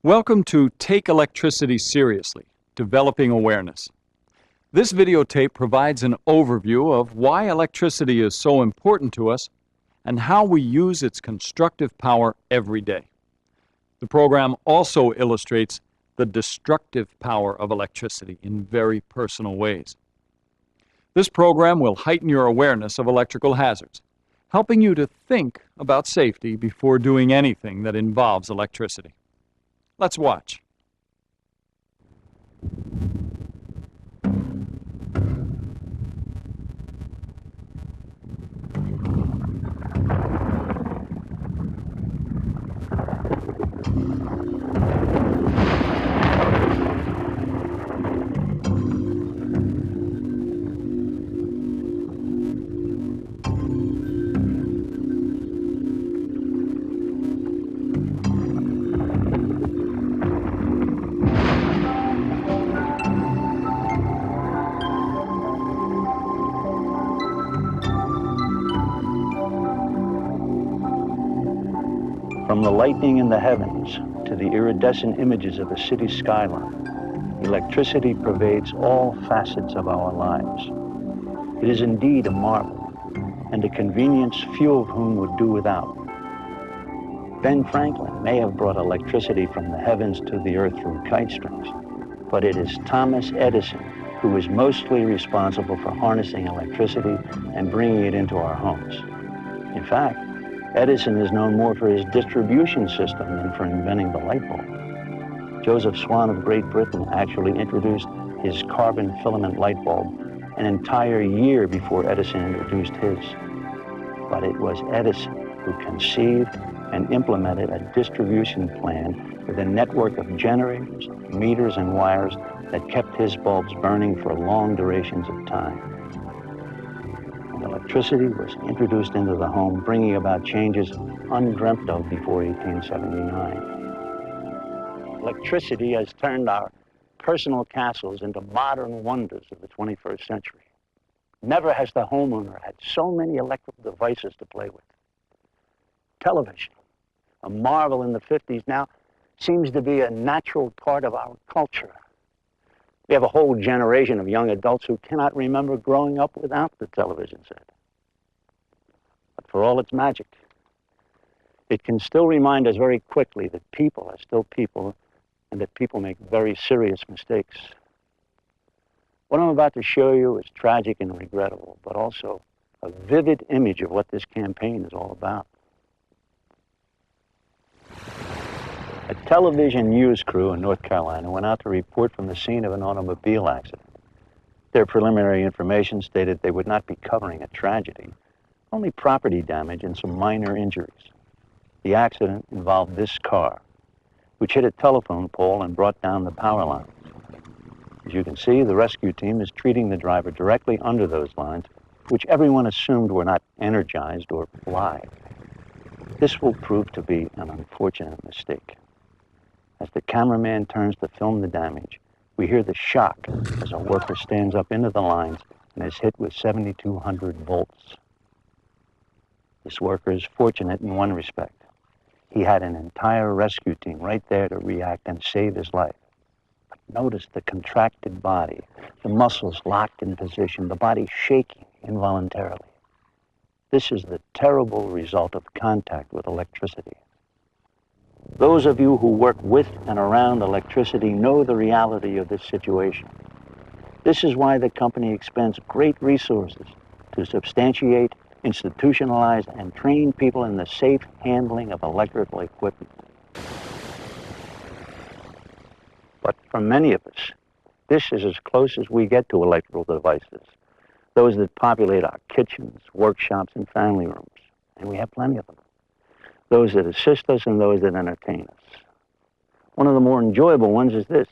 Welcome to Take Electricity Seriously, Developing Awareness. This videotape provides an overview of why electricity is so important to us and how we use its constructive power every day. The program also illustrates the destructive power of electricity in very personal ways. This program will heighten your awareness of electrical hazards, helping you to think about safety before doing anything that involves electricity. Let's watch. From the lightning in the heavens to the iridescent images of the city skyline, electricity pervades all facets of our lives. It is indeed a marvel, and a convenience few of whom would do without. Ben Franklin may have brought electricity from the heavens to the earth through kite strings, but it is Thomas Edison who is mostly responsible for harnessing electricity and bringing it into our homes. In fact, Edison is known more for his distribution system than for inventing the light bulb. Joseph Swan of Great Britain actually introduced his carbon filament light bulb an entire year before Edison introduced his. But it was Edison who conceived and implemented a distribution plan with a network of generators, meters, and wires that kept his bulbs burning for long durations of time. Electricity was introduced into the home, bringing about changes undreamt of before 1879. Electricity has turned our personal castles into modern wonders of the 21st century. Never has the homeowner had so many electrical devices to play with. Television, a marvel in the 50s, now seems to be a natural part of our culture. We have a whole generation of young adults who cannot remember growing up without the television set. But for all its magic, it can still remind us very quickly that people are still people and that people make very serious mistakes. What I'm about to show you is tragic and regrettable, but also a vivid image of what this campaign is all about. A television news crew in North Carolina went out to report from the scene of an automobile accident. Their preliminary information stated they would not be covering a tragedy, only property damage and some minor injuries. The accident involved this car, which hit a telephone pole and brought down the power lines. As you can see, the rescue team is treating the driver directly under those lines, which everyone assumed were not energized or live. This will prove to be an unfortunate mistake. As the cameraman turns to film the damage, we hear the shock as a worker stands up into the lines and is hit with 7,200 volts. This worker is fortunate in one respect. He had an entire rescue team right there to react and save his life. But notice the contracted body, the muscles locked in position, the body shaking involuntarily. This is the terrible result of contact with electricity. Those of you who work with and around electricity know the reality of this situation. This is why the company expends great resources to substantiate, institutionalize, and train people in the safe handling of electrical equipment. But for many of us, this is as close as we get to electrical devices, those that populate our kitchens, workshops, and family rooms, and we have plenty of them. Those that assist us and those that entertain us. One of the more enjoyable ones is this,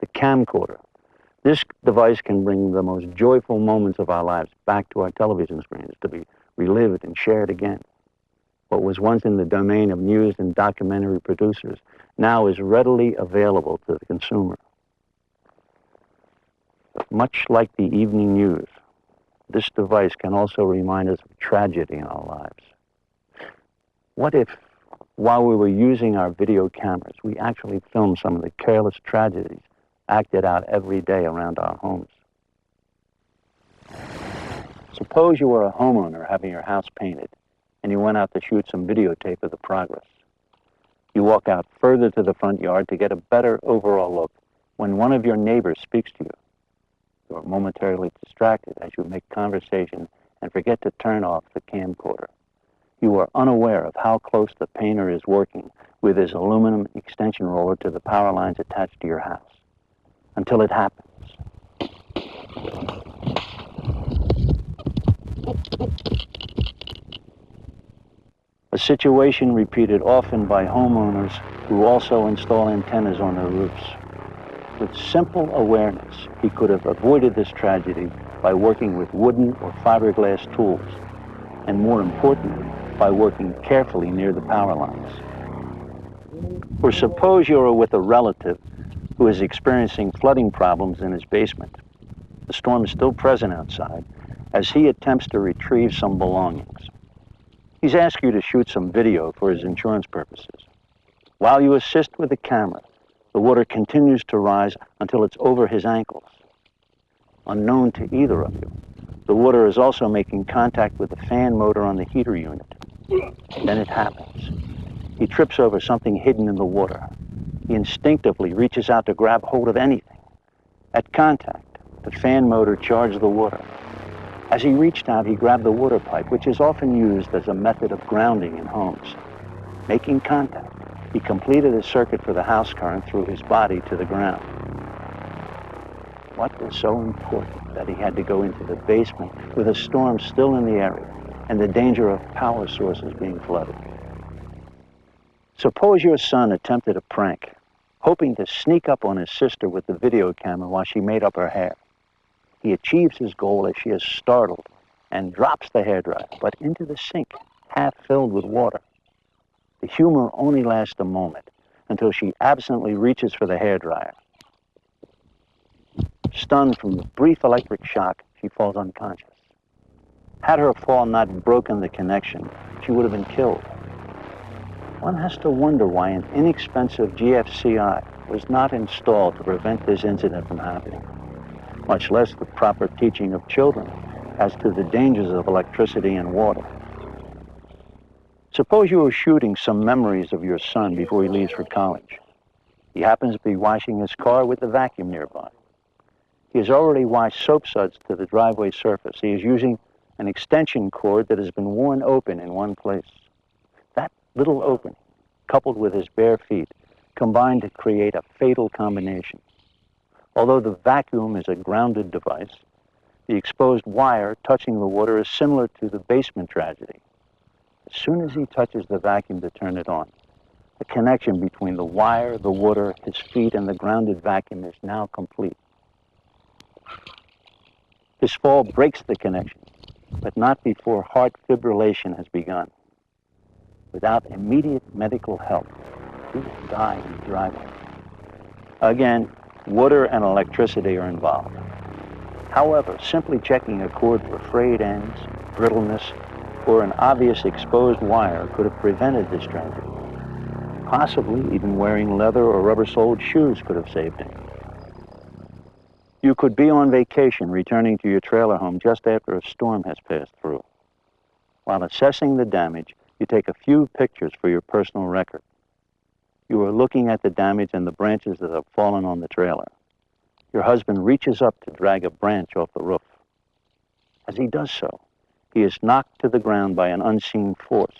the camcorder. This device can bring the most joyful moments of our lives back to our television screens to be relived and shared again. What was once in the domain of news and documentary producers now is readily available to the consumer. But much like the evening news, this device can also remind us of tragedy in our lives. What if while we were using our video cameras, we actually filmed some of the careless tragedies acted out every day around our homes. Suppose you were a homeowner having your house painted, and you went out to shoot some videotape of the progress. You walk out further to the front yard to get a better overall look when one of your neighbors speaks to you. You are momentarily distracted as you make conversation and forget to turn off the camcorder. You are unaware of how close the painter is working with his aluminum extension roller to the power lines attached to your house, until it happens. A situation repeated often by homeowners who also install antennas on their roofs. With simple awareness, he could have avoided this tragedy by working with wooden or fiberglass tools, and more importantly, by working carefully near the power lines. Or suppose you are with a relative who is experiencing flooding problems in his basement. The storm is still present outside as he attempts to retrieve some belongings. He's asked you to shoot some video for his insurance purposes. While you assist with the camera, the water continues to rise until it's over his ankles. Unknown to either of you, the water is also making contact with the fan motor on the heater unit. Then it happens. He trips over something hidden in the water. He instinctively reaches out to grab hold of anything. At contact, the fan motor charged the water. As he reached out, he grabbed the water pipe, which is often used as a method of grounding in homes. Making contact, he completed a circuit for the house current through his body to the ground. What was so important that he had to go into the basement with a storm still in the area and the danger of power sources being flooded? Suppose your son attempted a prank, hoping to sneak up on his sister with the video camera while she made up her hair. He achieves his goal as she is startled and drops the hairdryer, but into the sink, half filled with water. The humor only lasts a moment until she absently reaches for the hairdryer. Stunned from the brief electric shock, she falls unconscious. Had her fall not broken the connection, she would have been killed. One has to wonder why an inexpensive GFCI was not installed to prevent this incident from happening, much less the proper teaching of children as to the dangers of electricity and water. Suppose you were shooting some memories of your son before he leaves for college. He happens to be washing his car with the vacuum nearby. He has already washed soap suds to the driveway surface. He is using an extension cord that has been worn open in one place. That little opening, coupled with his bare feet, combined to create a fatal combination. Although the vacuum is a grounded device, the exposed wire touching the water is similar to the basement tragedy. As soon as he touches the vacuum to turn it on, the connection between the wire, the water, his feet, and the grounded vacuum is now complete. His fall breaks the connection, but not before heart fibrillation has begun. Without immediate medical help, he will die in the driveway. Again, water and electricity are involved. However, simply checking a cord for frayed ends, brittleness, or an obvious exposed wire could have prevented this tragedy. Possibly even wearing leather or rubber-soled shoes could have saved him. You could be on vacation returning to your trailer home just after a storm has passed through. While assessing the damage, you take a few pictures for your personal record. You are looking at the damage and the branches that have fallen on the trailer. Your husband reaches up to drag a branch off the roof. As he does so, he is knocked to the ground by an unseen force.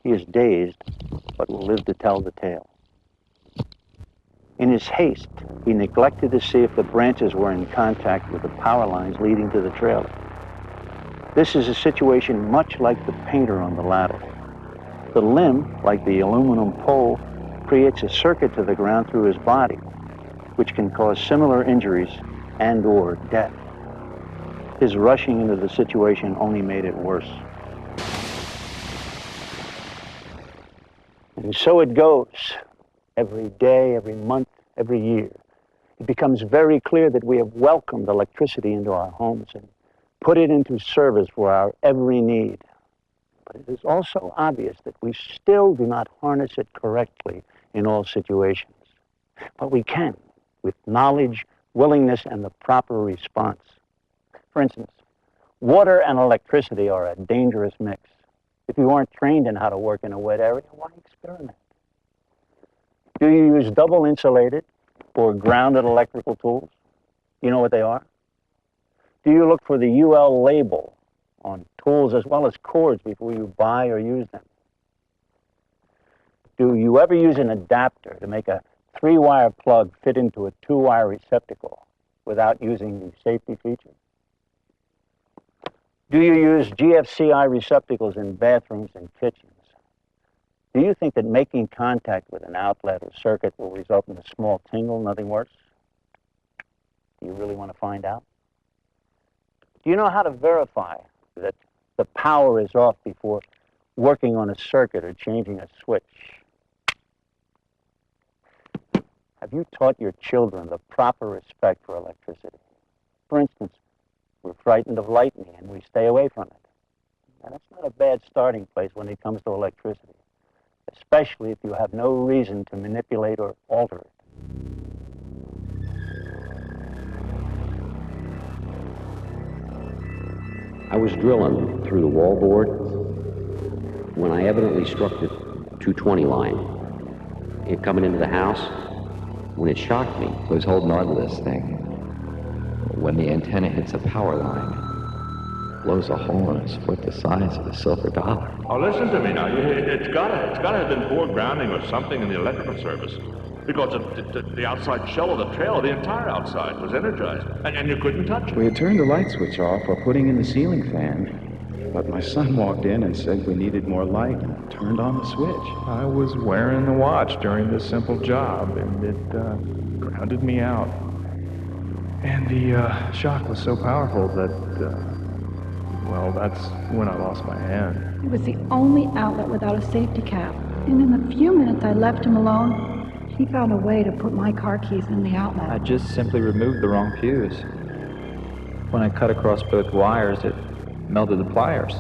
He is dazed, but will live to tell the tale. In his haste, he neglected to see if the branches were in contact with the power lines leading to the trailer. This is a situation much like the painter on the ladder. The limb, like the aluminum pole, creates a circuit to the ground through his body, which can cause similar injuries and/or death. His rushing into the situation only made it worse. And so it goes. Every day, every month, every year. It becomes very clear that we have welcomed electricity into our homes and put it into service for our every need. But it is also obvious that we still do not harness it correctly in all situations. But we can, with knowledge, willingness, and the proper response. For instance, water and electricity are a dangerous mix. If you aren't trained in how to work in a wet area, why experiment? Do you use double insulated or grounded electrical tools? You know what they are? Do you look for the UL label on tools as well as cords before you buy or use them? Do you ever use an adapter to make a 3-wire plug fit into a 2-wire receptacle without using the safety feature? Do you use GFCI receptacles in bathrooms and kitchens? Do you think that making contact with an outlet or circuit will result in a small tingle, nothing worse? Do you really want to find out? Do you know how to verify that the power is off before working on a circuit or changing a switch? Have you taught your children the proper respect for electricity? For instance, we're frightened of lightning and we stay away from it. Now, that's not a bad starting place when it comes to electricity, especially if you have no reason to manipulate or alter it. I was drilling through the wallboard when I evidently struck the 220 line. It coming into the house, when it shocked me. I was holding on to this thing. When the antenna hits a power line, blows a hole in his foot the size of a silver dollar. Oh, listen to me now. It's gotta have been poor grounding or something in the electrical service. Because the outside shell of the trailer, the entire outside, was energized. And you couldn't touch it. We had turned the light switch off while putting in the ceiling fan. But my son walked in and said we needed more light and turned on the switch. I was wearing the watch during this simple job, and it grounded me out. And the shock was so powerful that, well, that's when I lost my hand. It was the only outlet without a safety cap. And in the few minutes I left him alone, he found a way to put my car keys in the outlet. I just simply removed the wrong fuse. When I cut across both wires, it melted the pliers.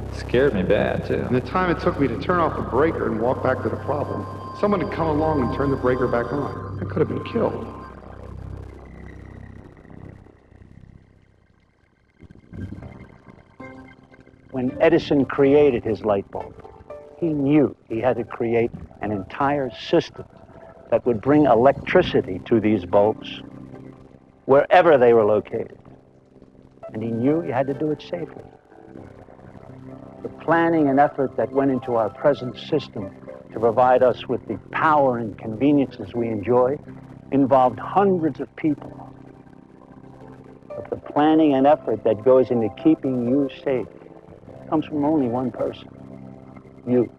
It scared me bad, too. And the time it took me to turn off the breaker and walk back to the problem, someone had come along and turned the breaker back on. I could have been killed. When Edison created his light bulb, he knew he had to create an entire system that would bring electricity to these bulbs wherever they were located. And he knew he had to do it safely. The planning and effort that went into our present system to provide us with the power and conveniences we enjoy involved hundreds of people. But the planning and effort that goes into keeping you safe comes from only one person, you.